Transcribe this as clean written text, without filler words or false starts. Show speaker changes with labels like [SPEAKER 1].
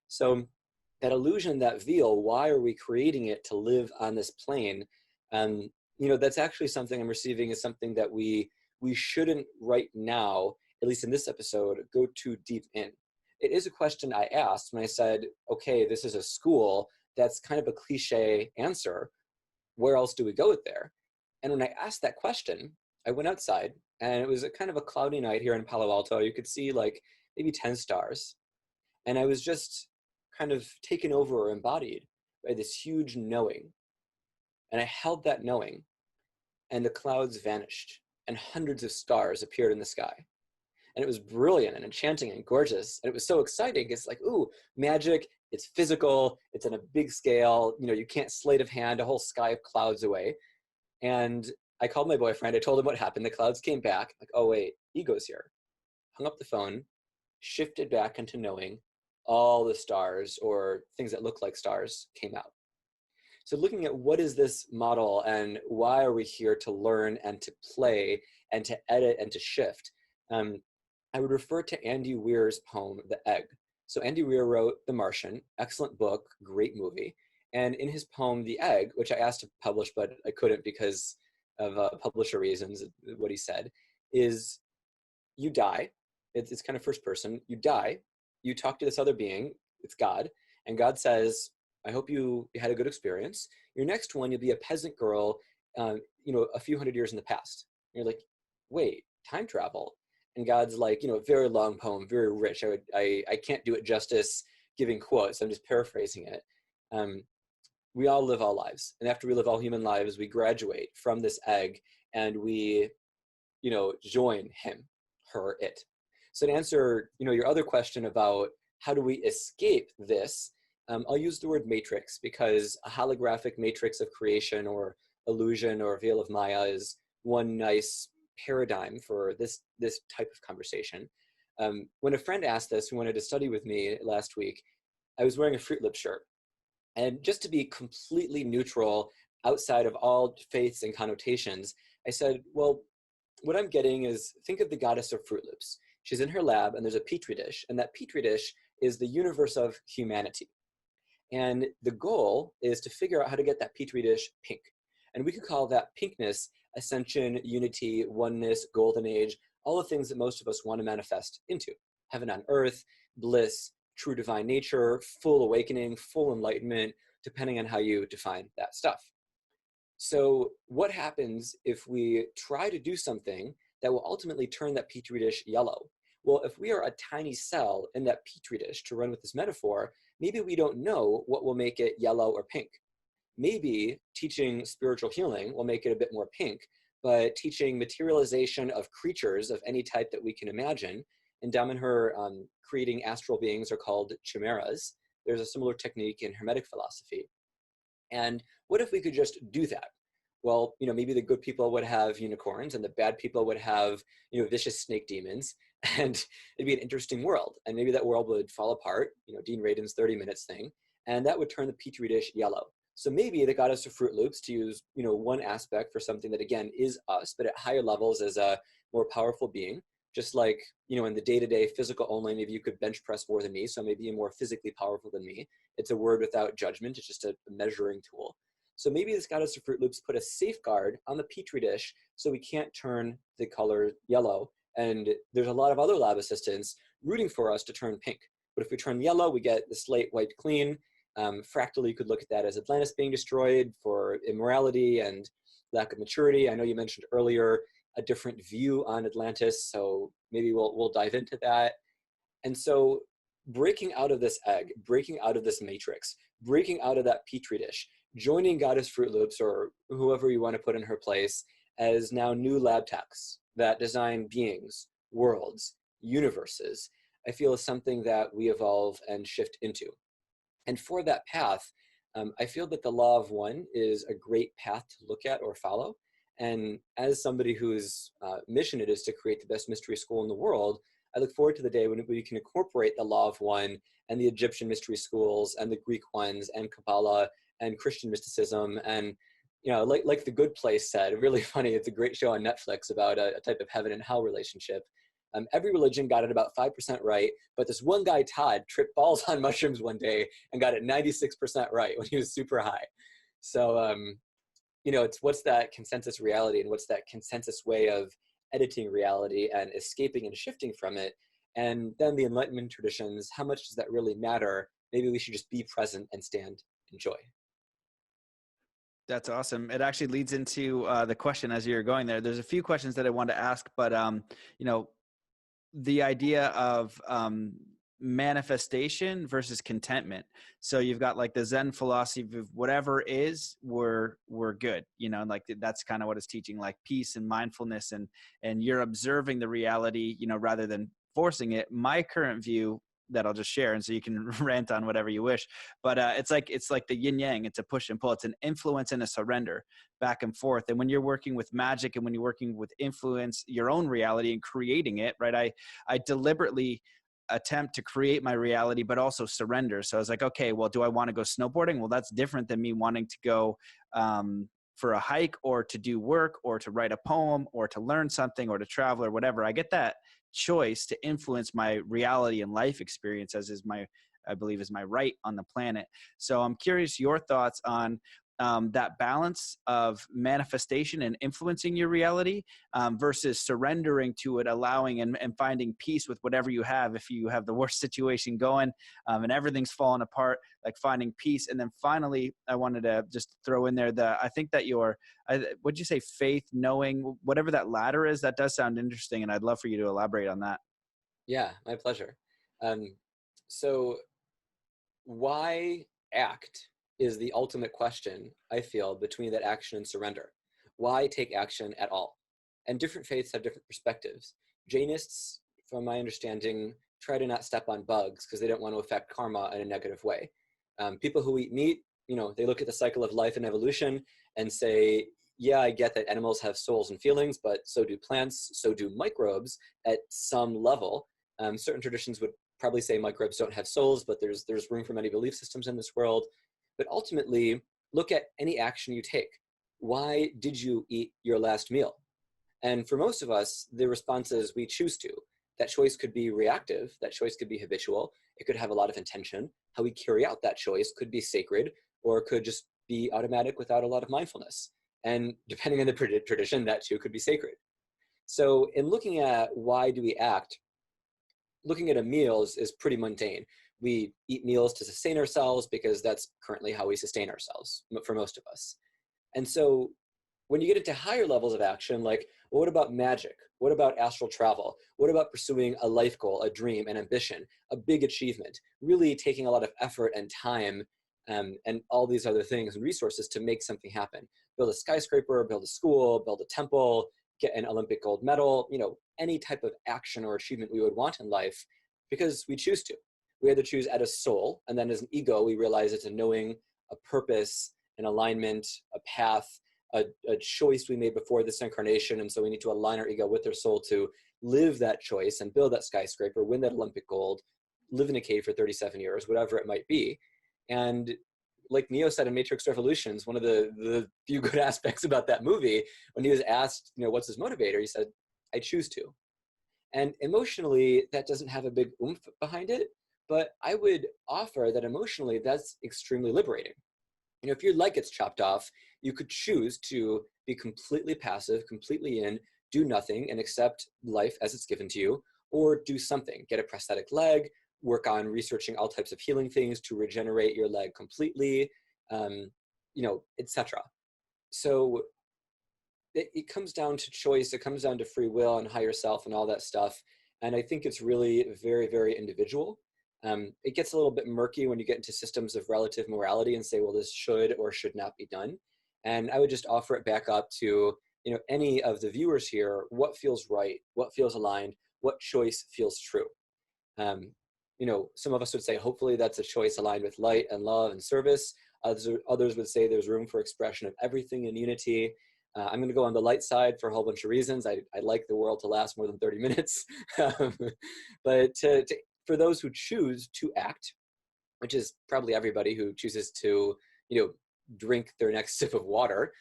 [SPEAKER 1] So that illusion, that veil, why are we creating it to live on this plane? Um, that's actually something I'm receiving is something that we shouldn't right now, at least in this episode, go too deep in. It is a question I asked when I said, okay, this is a school. That's kind of a cliche answer. Where else do we go there? And when I asked that question, I went outside and it was a kind of a cloudy night here in Palo Alto. You could see like maybe 10 stars. And I was just kind of taken over or embodied by this huge knowing. And I held that knowing, and the clouds vanished, and hundreds of stars appeared in the sky. And it was brilliant and enchanting and gorgeous. And it was so exciting. It's like, ooh, magic. It's physical. It's on a big scale. You can't sleight of hand a whole sky of clouds away. And I called my boyfriend. I told him what happened. The clouds came back. Like, oh, wait, ego's here. Hung up the phone, shifted back into knowing. All the stars, or things that look like stars, came out. So looking at what is this model and why are we here to learn and to play and to edit and to shift, I would refer to Andy Weir's poem, The Egg. So Andy Weir wrote The Martian, excellent book, great movie. And in his poem, The Egg, which I asked to publish, but I couldn't because of publisher reasons, what he said, is you die. It's kind of first person. You die. You talk to this other being. It's God. And God says, I hope you had a good experience. Your next one, you'll be a peasant girl, a few hundred years in the past. And you're like, wait, time travel? And God's like, very long poem, very rich. I can't do it justice giving quotes. I'm just paraphrasing it. We all live all lives. And after we live all human lives, we graduate from this egg and we, join him, her, it. So to answer, your other question about how do we escape this, I'll use the word matrix because a holographic matrix of creation or illusion or veil of Maya is one nice paradigm for this type of conversation. When a friend asked this, who wanted to study with me last week, I was wearing a Fruit Lip shirt. And just to be completely neutral outside of all faiths and connotations, I said, well, what I'm getting is, think of the goddess of Fruit Loops. She's in her lab and there's a petri dish, and that petri dish is the universe of humanity. And the goal is to figure out how to get that petri dish pink. And we could call that pinkness ascension, unity, oneness, golden age, all the things that most of us want to manifest into. Heaven on earth, bliss, true divine nature, full awakening, full enlightenment, depending on how you define that stuff. So what happens if we try to do something that will ultimately turn that petri dish yellow? Well, if we are a tiny cell in that petri dish, to run with this metaphor, maybe we don't know what will make it yellow or pink. Maybe teaching spiritual healing will make it a bit more pink, but teaching materialization of creatures of any type that we can imagine, and Damanhur creating astral beings are called chimeras. There's a similar technique in Hermetic philosophy. And what if we could just do that? Well, maybe the good people would have unicorns and the bad people would have, vicious snake demons, and it'd be an interesting world. And maybe that world would fall apart, Dean Radin's 30 minutes thing, and that would turn the petri dish yellow. So maybe the goddess of Fruit Loops, to use, one aspect for something that again is us, but at higher levels as a more powerful being, just like, in the day-to-day physical only, maybe you could bench press more than me, so maybe you're more physically powerful than me. It's a word without judgment. It's just a measuring tool. So maybe this goddess of Fruit Loops put a safeguard on the petri dish so we can't turn the color yellow. And there's a lot of other lab assistants rooting for us to turn pink. But if we turn yellow, we get the slate wiped clean. Fractally, you could look at that as Atlantis being destroyed for immorality and lack of maturity. I know you mentioned earlier a different view on Atlantis, so maybe we'll dive into that. And so breaking out of this egg, breaking out of this matrix, breaking out of that petri dish, joining Goddess Fruit Loops or whoever you want to put in her place as now new lab techs that design beings, worlds, universes, I feel is something that we evolve and shift into. And for that path, I feel that the law of one is a great path to look at or follow. And as somebody whose mission it is to create the best mystery school in the world, I look forward to the day when we can incorporate the law of one and the Egyptian mystery schools and the Greek ones and Kabbalah and Christian mysticism. And, like The Good Place said, really funny, it's a great show on Netflix about a type of heaven and hell relationship. Every religion got it about 5% right, but this one guy, Todd, tripped balls on mushrooms one day and got it 96% right when he was super high. So, it's what's that consensus reality and what's that consensus way of editing reality and escaping and shifting from it. And then the Enlightenment traditions, how much does that really matter? Maybe we should just be present and stand in joy.
[SPEAKER 2] That's awesome. It actually leads into the question as you're going there. There's a few questions that I want to ask, but the idea of manifestation versus contentment. So you've got like the Zen philosophy of whatever is, we're good. Like that's kind of what it's teaching, like peace and mindfulness, and you're observing the reality, rather than forcing it. My current view that I'll just share, and so you can rant on whatever you wish. But it's like the yin yang. It's a push and pull. It's an influence and a surrender, back and forth. And when you're working with magic, and when you're working with influence, your own reality and creating it, right? I deliberately attempt to create my reality, but also surrender. So I was like, okay, well, do I want to go snowboarding? Well, that's different than me wanting to go for a hike, or to do work, or to write a poem, or to learn something, or to travel, or whatever. I get that choice to influence my reality and life experience, as is I believe is my right on the planet. So I'm curious your thoughts on that balance of manifestation and influencing your reality versus surrendering to it, allowing and finding peace with whatever you have. If you have the worst situation going and everything's falling apart, like finding peace. And then finally, I wanted to just throw in there I think that what'd you say, faith, knowing, whatever that ladder is, that does sound interesting. And I'd love for you to elaborate on that.
[SPEAKER 1] Yeah, my pleasure. So why act is the ultimate question, I feel, between that action and surrender. Why take action at all? And different faiths have different perspectives. Jainists, from my understanding, try to not step on bugs because they don't want to affect karma in a negative way. People who eat meat, they look at the cycle of life and evolution and say, yeah, I get that animals have souls and feelings, but so do plants, so do microbes at some level. Certain traditions would probably say microbes don't have souls, but there's room for many belief systems in this world. But ultimately, look at any action you take. Why did you eat your last meal? And for most of us, the response is we choose to. That choice could be reactive. That choice could be habitual. It could have a lot of intention. How we carry out that choice could be sacred, or it could just be automatic without a lot of mindfulness. And depending on the tradition, that too could be sacred. So in looking at why do we act, looking at a meal is pretty mundane. We eat meals to sustain ourselves because that's currently how we sustain ourselves for most of us. And so when you get into higher levels of action, like, well, what about magic? What about astral travel? What about pursuing a life goal, a dream, an ambition, a big achievement, really taking a lot of effort and time and all these other things and resources to make something happen? Build a skyscraper, build a school, build a temple, get an Olympic gold medal, any type of action or achievement we would want in life, because we choose to. We either choose at a soul, and then as an ego, we realize it's a knowing, a purpose, an alignment, a path, a choice we made before this incarnation. And so we need to align our ego with our soul to live that choice and build that skyscraper, win that Olympic gold, live in a cave for 37 years, whatever it might be. And like Neo said in Matrix Revolutions, one of the few good aspects about that movie, when he was asked, what's his motivator, he said, I choose to. And emotionally, that doesn't have a big oomph behind it, but I would offer that emotionally, that's extremely liberating. If your leg gets chopped off, you could choose to be completely passive, completely in, do nothing, and accept life as it's given to you, or do something, get a prosthetic leg, work on researching all types of healing things to regenerate your leg completely, etc. So it comes down to choice. It comes down to free will and higher self and all that stuff. And I think it's really very, very individual. It gets a little bit murky when you get into systems of relative morality and say, well, this should or should not be done. And I would just offer it back up to, any of the viewers here, what feels right, what feels aligned, what choice feels true. Some of us would say, hopefully that's a choice aligned with light and love and service. Others would say there's room for expression of everything in unity. I'm going to go on the light side for a whole bunch of reasons. I like the world to last more than 30 minutes. But for those who choose to act, which is probably everybody who chooses to, drink their next sip of water,